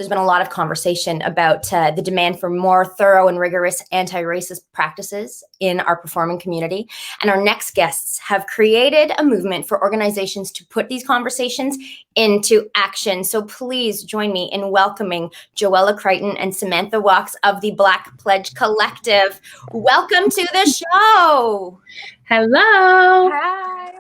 been a lot of conversation about the demand for more thorough and rigorous anti-racist practices in our performing community. And our next guests have created a movement for organizations to put these conversations into action. So please join me in welcoming Joella, Crichton, and Samantha Walks of the Black Pledge Collective. Welcome to the show. Hello. Hi.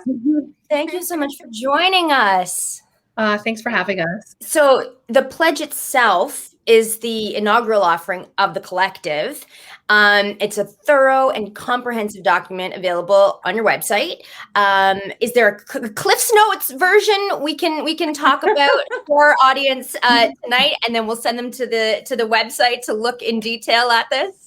Thank you so much for joining us. Thanks for having us. So the pledge itself is the inaugural offering of the collective. It's a thorough and comprehensive document available on your website. Is there a Cliff's Notes version we can talk about for our audience tonight, and then we'll send them to the website to look in detail at this?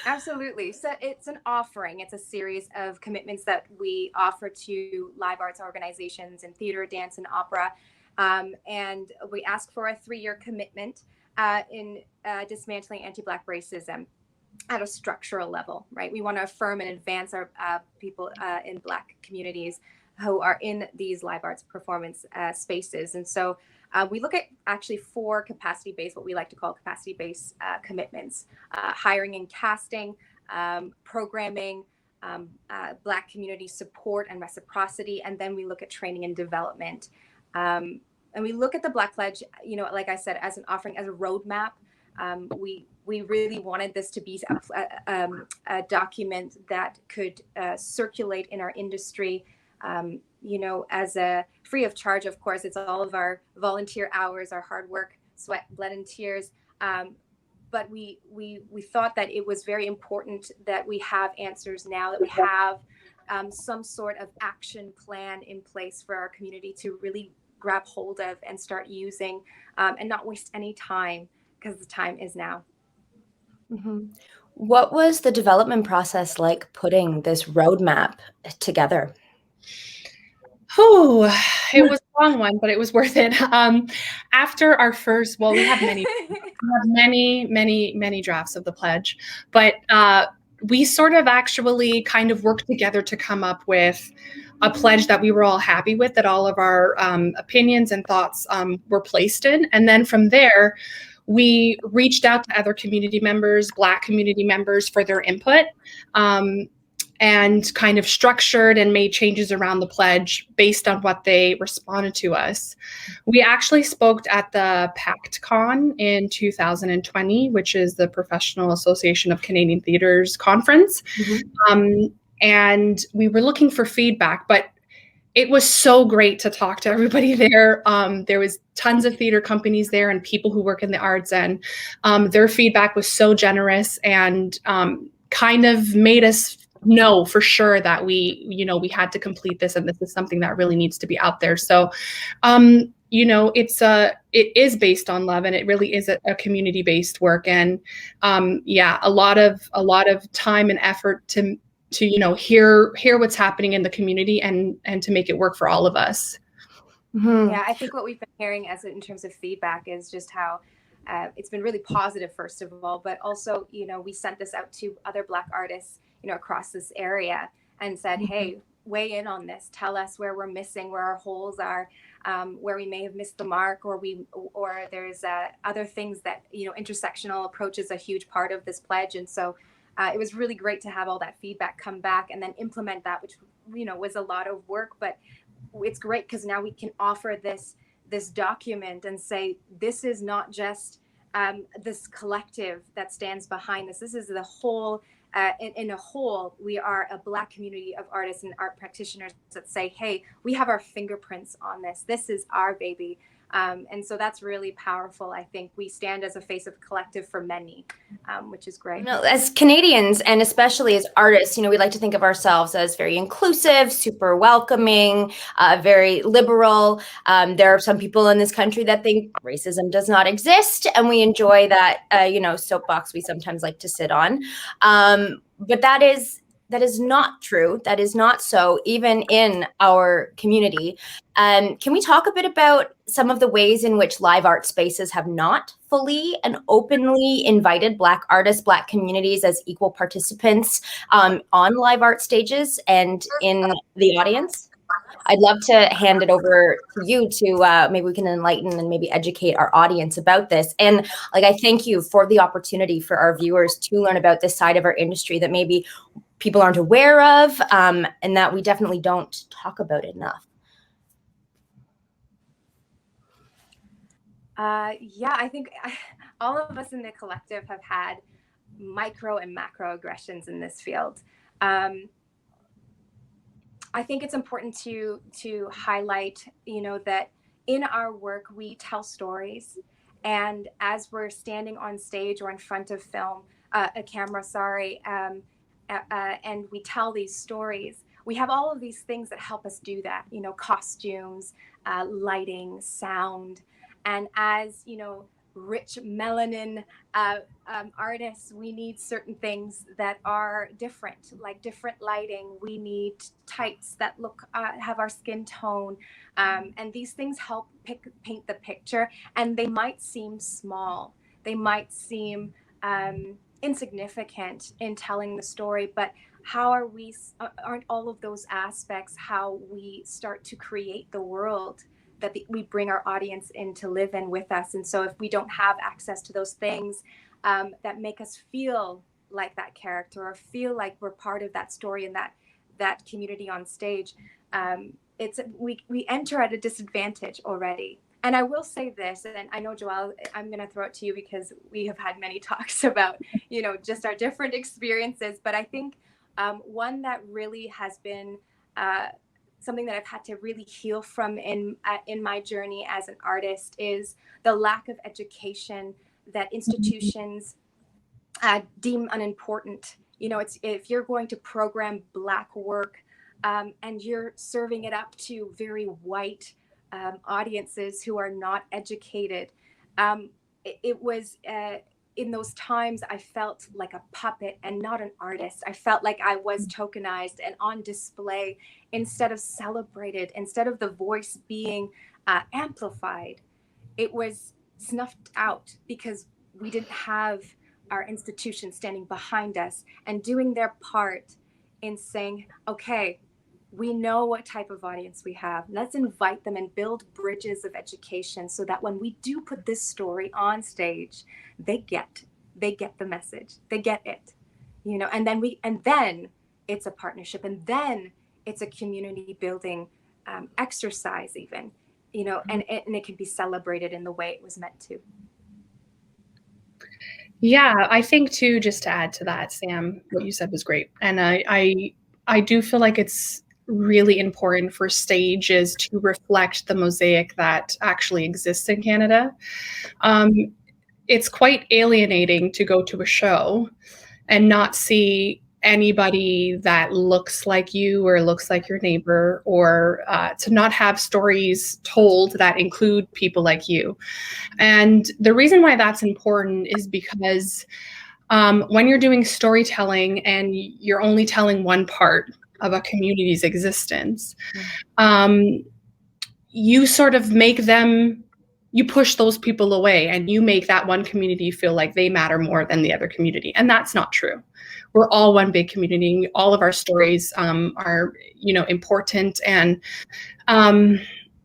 Absolutely. So it's an offering. It's a series of commitments that we offer to live arts organizations in theater, dance, and opera. And we ask for a 3-year commitment in dismantling anti-Black racism at a structural level, right? We want to affirm and advance our people in Black communities who are in these live arts performance spaces. And so we look at actually 4 capacity-based, what we like to call capacity-based commitments: hiring and casting, programming, Black community support and reciprocity, and then we look at training and development. And we look at the Black Pledge, like I said, as an offering, as a roadmap. We really wanted this to be a document that could circulate in our industry, as a free of charge. Of course, it's all of our volunteer hours, our hard work, sweat, blood, and tears. But we thought that it was very important that we have answers now, that we have some sort of action plan in place for our community to really grab hold of and start using, and not waste any time, because the time is now. Mm-hmm. What was the development process like putting this roadmap together? Oh, it was a long one, but it was worth it. After our first, we have many drafts of the pledge, but we sort of actually kind of worked together to come up with a pledge that we were all happy with, that all of our opinions and thoughts were placed in. And then from there, we reached out to other community members, Black community members, for their input, and kind of structured and made changes around the pledge based on what they responded to us. We actually spoke at the PACTCon in 2020, which is the Professional Association of Canadian Theatres conference. Mm-hmm. And we were looking for feedback, but it was so great to talk to everybody there. There was tons of theater companies there and people who work in the arts, and their feedback was so generous and kind of made us know for sure that we had to complete this, and this is something that really needs to be out there. So, it is based on love, and it really is a community-based work, and a lot of time and effort to hear what's happening in the community and to make it work for all of us. Mm-hmm. Yeah, I think what we've been hearing in terms of feedback is just how it's been really positive, first of all, but also, we sent this out to other Black artists, across this area, and said, mm-hmm. Hey, weigh in on this. Tell us where we're missing, where our holes are, where we may have missed the mark, or there's other things that, intersectional approach is a huge part of this pledge. And so it was really great to have all that feedback come back and then implement that, which, was a lot of work, but it's great because now we can offer this document and say, this is not just this collective that stands behind this. This is the whole, in a whole, we are a Black community of artists and art practitioners that say, hey, we have our fingerprints on this. This is our baby. And so that's really powerful. I think we stand as a face of collective for many, which is great. As Canadians, and especially as artists, we like to think of ourselves as very inclusive, super welcoming, very liberal. There are some people in this country that think racism does not exist, and we enjoy that, soapbox we sometimes like to sit on. But that is not true. That is not so, even in our community. Can we talk a bit about some of the ways in which live art spaces have not fully and openly invited Black artists, Black communities as equal participants on live art stages and in the audience? I'd love to hand it over to you to maybe we can enlighten and maybe educate our audience about this. And like, I thank you for the opportunity for our viewers to learn about this side of our industry that maybe people aren't aware of, and that we definitely don't talk about it enough. Yeah, I think all of us in the collective have had micro and macro aggressions in this field. I think it's important to highlight, that in our work we tell stories, and as we're standing on stage or in front of a camera, and we tell these stories, we have all of these things that help us do that. Costumes, lighting, sound, and as rich melanin artists, we need certain things that are different, like different lighting. We need tights that have our skin tone, and these things help paint the picture. And they might seem small, they might seem insignificant in telling the story, but aren't all of those aspects how we start to create the world that we bring our audience in to live in with us? And so if we don't have access to those things that make us feel like that character, or feel like we're part of that story and that community on stage, we enter at a disadvantage already. And I will say this, and I know, Joelle, I'm going to throw it to you because we have had many talks about, just our different experiences. But I think one that really has been something that I've had to really heal from in my journey as an artist is the lack of education that institutions deem unimportant. If you're going to program Black work and you're serving it up to very white audiences who are not educated, it was in those times I felt like a puppet and not an artist. I felt like I was tokenized and on display instead of celebrated, instead of the voice being amplified. It was snuffed out because we didn't have our institution standing behind us and doing their part in saying, okay, we know what type of audience we have. Let's invite them and build bridges of education so that when we do put this story on stage, they get the message, they get it, and then it's a partnership, and then it's a community building exercise even, and it can be celebrated in the way it was meant to. Yeah, I think too, just to add to that, Sam, what you said was great. And I do feel like it's really important for stages to reflect the mosaic that actually exists in Canada. It's quite alienating to go to a show and not see anybody that looks like you or looks like your neighbor, or to not have stories told that include people like you. And the reason why that's important is because when you're doing storytelling and you're only telling one part of a community's existence, you sort of you push those people away, and you make that one community feel like they matter more than the other community. And that's not true. We're all one big community. All of our stories are, important. And,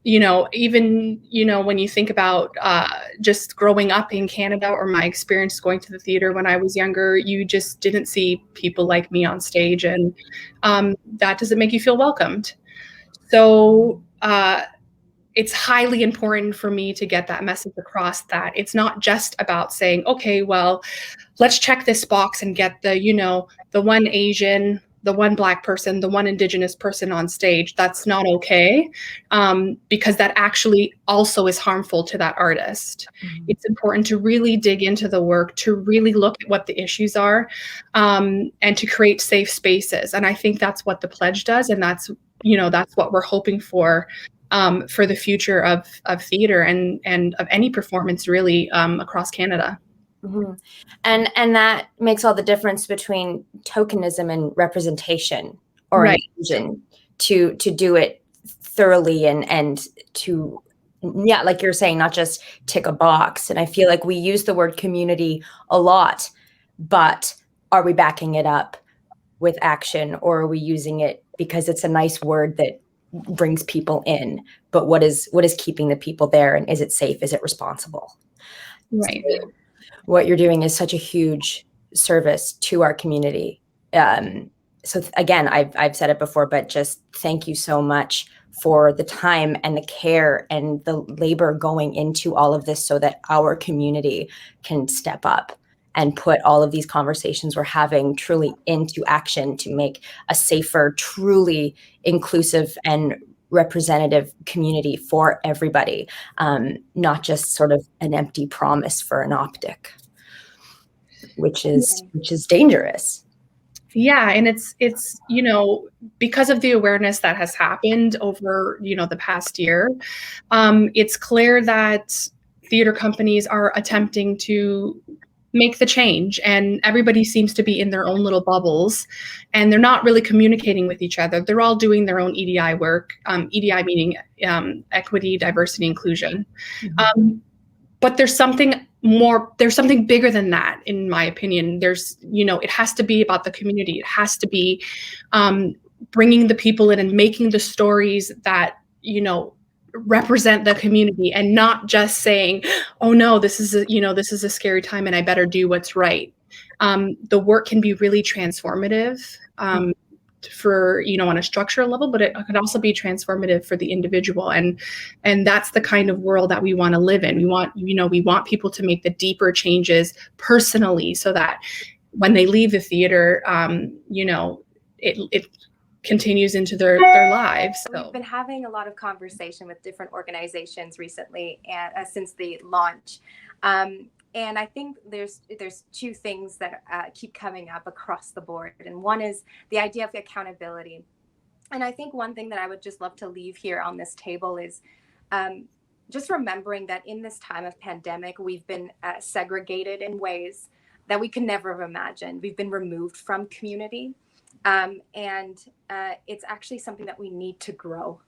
even, when you think about just growing up in Canada, or my experience going to the theater when I was younger, you just didn't see people like me on stage. And that doesn't make you feel welcomed. So it's highly important for me to get that message across, that it's not just about saying, okay, well, let's check this box and get the one Asian, the one Black person, the one Indigenous person on stage. That's not okay, because that actually also is harmful to that artist. Mm-hmm. It's important to really dig into the work, to really look at what the issues are, and to create safe spaces. And I think that's what the pledge does, and that's what we're hoping for the future of theater and of any performance really across Canada. Mm-hmm. And that makes all the difference between tokenism and representation, or right. inclusion, to do it thoroughly and to, yeah, like you're saying, not just tick a box. And I feel like we use the word community a lot, but are we backing it up with action, or are we using it because it's a nice word that brings people in, but what is keeping the people there, and is it safe? Is it responsible? Right. So what you're doing is such a huge service to our community. So again, I've said it before, but just thank you so much for the time and the care and the labor going into all of this so that our community can step up and put all of these conversations we're having truly into action to make a safer, truly inclusive and representative community for everybody, not just sort of an empty promise for an optic, which is dangerous. Yeah, and it's because of the awareness that has happened over the past year, it's clear that theater companies are attempting to make the change, and everybody seems to be in their own little bubbles, and they're not really communicating with each other. They're all doing their own EDI work, EDI meaning equity, diversity, inclusion. But there's something more, there's something bigger than that, in my opinion. There's, it has to be about the community. It has to be bringing the people in and making the stories that, represent the community, and not just saying, oh no, this is a scary time and I better do what's right. The work can be really transformative for, on a structural level, but it could also be transformative for the individual. And that's the kind of world that we want to live in. We want people to make the deeper changes personally, so that when they leave the theater, it continues into their lives. So we've been having a lot of conversation with different organizations recently, and since the launch. And I think there's two things that keep coming up across the board. And one is the idea of accountability. And I think one thing that I would just love to leave here on this table is just remembering that in this time of pandemic, we've been segregated in ways that we could never have imagined. We've been removed from community. And it's actually something that we need to grow.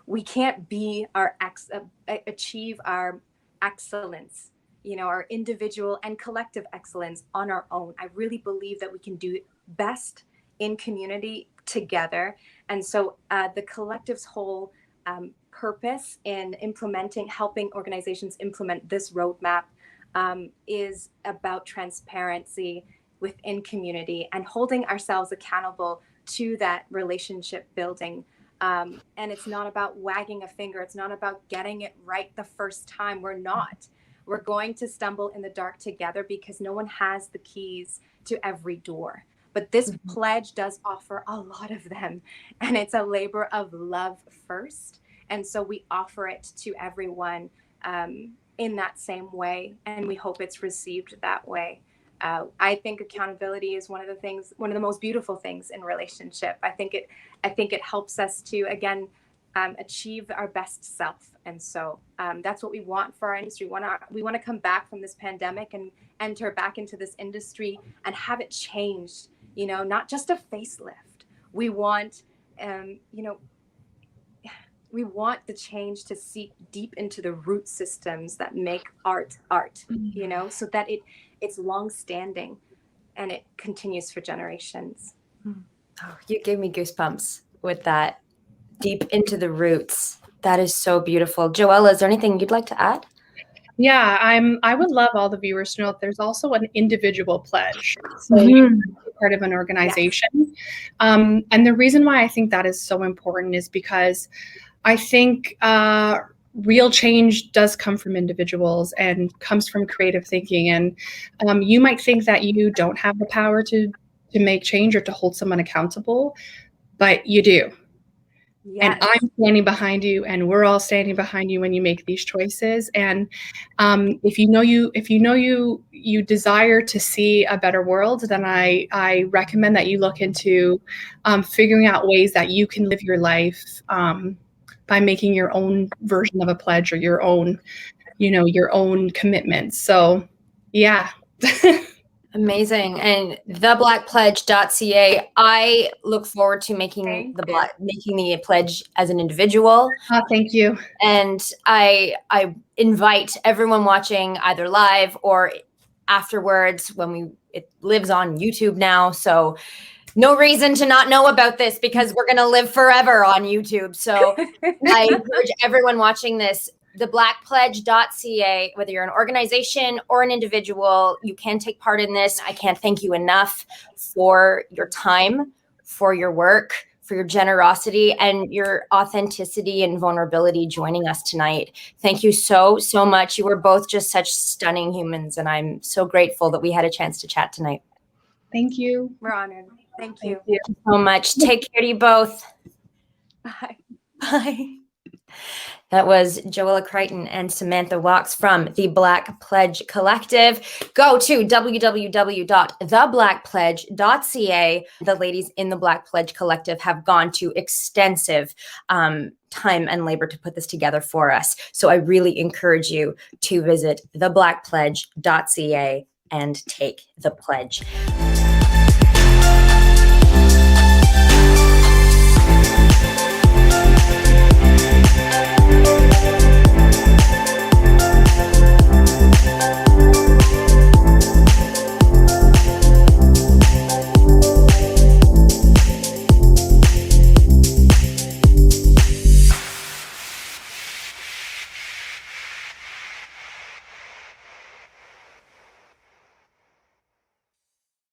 We can't be achieve our excellence, our individual and collective excellence on our own. I really believe that we can do it best in community together. And so the collective's whole purpose in helping organizations implement this roadmap is about transparency within community and holding ourselves accountable to that relationship building. And it's not about wagging a finger. It's not about getting it right the first time. We're not. We're going to stumble in the dark together because no one has the keys to every door. But this pledge does offer a lot of them. And it's a labor of love first. And so we offer it to everyone in that same way. And we hope it's received that way. I think accountability is one of the most beautiful things in relationship. I think it helps us to, again, achieve our best self. And so that's what we want for our industry. We want to come back from this pandemic and enter back into this industry and have it changed, not just a facelift. We want, we want the change to seep deep into the root systems that make art, so that it's long-standing and it continues for generations. Oh, you gave me goosebumps with that. Deep into the roots. That is so beautiful. Joella, is there anything you'd like to add? Yeah, I would love all the viewers to know that there's also an individual pledge. So you're part of an organization. Yes. And the reason why I think that is so important is because I think real change does come from individuals and comes from creative thinking. And you might think that you don't have the power to make change or to hold someone accountable, but you do. Yes. And I'm standing behind you, and we're all standing behind you when you make these choices. And if you desire to see a better world, then I recommend that you look into figuring out ways that you can live your life by making your own version of a pledge or your own commitments. So, yeah. Amazing. And theblackpledge.ca. I look forward to making the pledge as an individual. Oh, thank you. And I invite everyone watching either live or afterwards it lives on YouTube now. So no reason to not know about this because we're going to live forever on YouTube. So I encourage everyone watching this, theblackpledge.ca, whether you're an organization or an individual, you can take part in this. I can't thank you enough for your time, for your work, for your generosity and your authenticity and vulnerability joining us tonight. Thank you so, so much. You were both just such stunning humans, and I'm so grateful that we had a chance to chat tonight. Thank you. We're honored. Thank you. Thank you so much. Take care to you both. Bye. Bye. That was Joella Crichton and Samantha Walks from the Black Pledge Collective. Go to www.theblackpledge.ca. The ladies in the Black Pledge Collective have gone to extensive time and labor to put this together for us. So I really encourage you to visit theblackpledge.ca and take the pledge.